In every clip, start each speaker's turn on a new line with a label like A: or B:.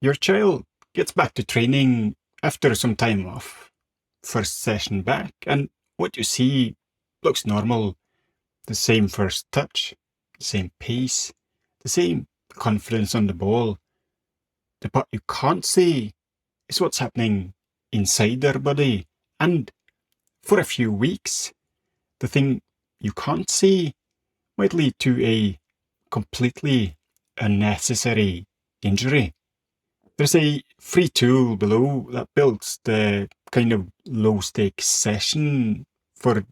A: Your child gets back to training after some time off. First session back, and what you see looks normal. The same first touch, the same pace, the same confidence on the ball. The part you can't see is what's happening inside their body. And for a few weeks, the thing you can't see might lead to a completely unnecessary injury. There's a free tool below that builds the kind of low stakes session for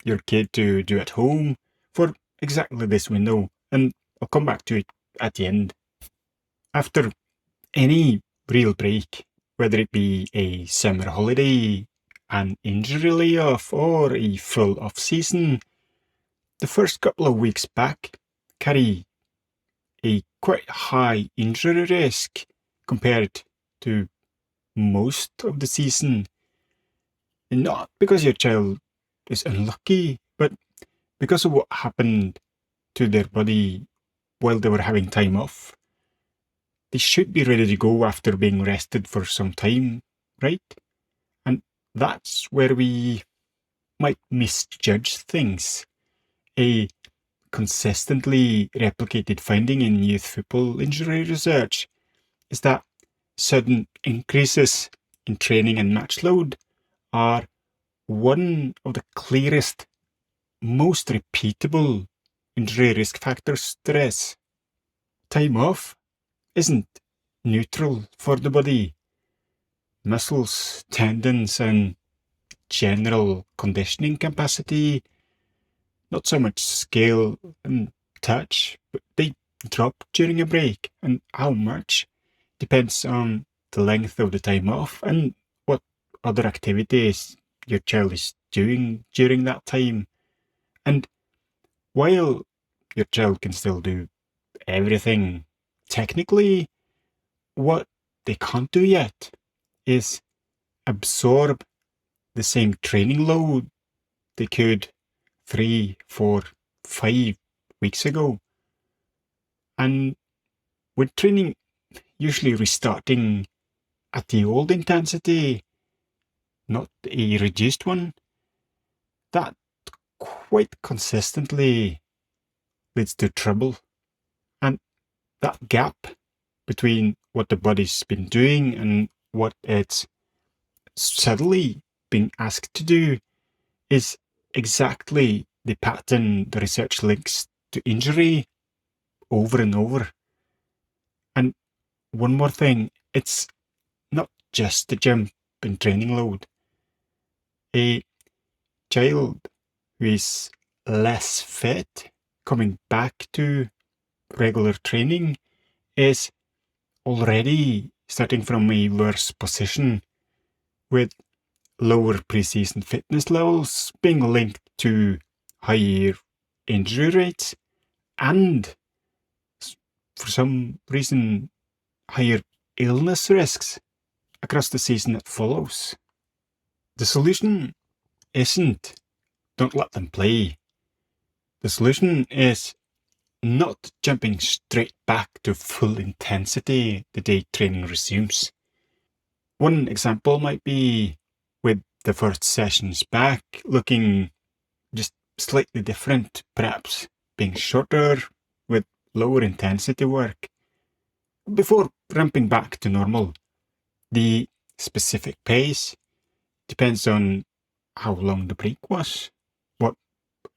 A: your kid to do at home for exactly this window, and I'll come back to it at the end. After any real break, whether it be a summer holiday, an injury layoff, or a full off season, the first couple of weeks back carry a quite high injury risk compared to most of the season. Not because your child is unlucky, but because of what happened to their body while they were having time off. They should be ready to go after being rested for some time, right? And that's where we might misjudge things. A consistently replicated finding in youth football injury research is that sudden increases in training and match load are one of the clearest, most repeatable injury risk factors there is. Time off isn't neutral for the body. Muscles, tendons, and general conditioning capacity, not so much skill and touch, but they drop during a break, and how much depends on the length of the time off and what other activities your child is doing during that time. And while your child can still do everything technically, what they can't do yet is absorb the same training load they could 3, 4, 5 weeks ago. And with training usually restarting at the old intensity, not a reduced one, that quite consistently leads to trouble. And that gap between what the body's been doing and what it's suddenly being asked to do is exactly the pattern the research links to injury over and over. And one more thing, it's not just the jump in training load. A child who is less fit coming back to regular training is already starting from a worse position, with lower preseason fitness levels being linked to higher injury rates and, for some reason, higher illness risks across the season that follows. The solution isn't don't let them play. The solution is not jumping straight back to full intensity the day training resumes. One example might be with the first sessions back looking just slightly different, perhaps being shorter with lower intensity work, before ramping back to normal. The specific pace depends on how long the break was, what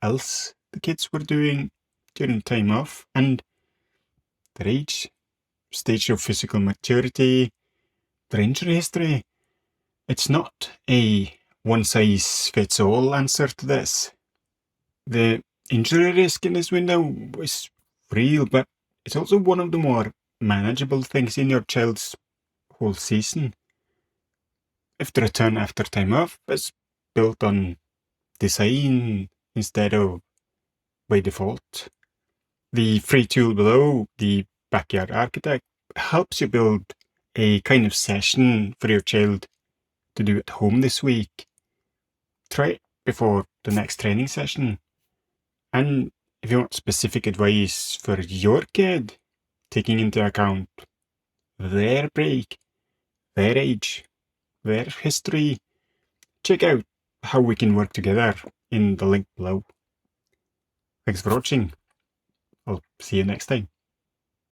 A: else the kids were doing during time off, and their age, stage of physical maturity, their injury history. It's not a one-size-fits-all answer to this. The injury risk in this window is real, but it's also one of the more manageable things in your child's whole season. If the return after time off is built on design instead of by default, the free tool below, the Backyard Architect, helps you build a kind of session for your child to do at home this week. Try it before the next training session. And if you want specific advice for your kid, taking into account their break, their age, their history. Check out how we can work together in the link below. Thanks for watching. I'll see you next time.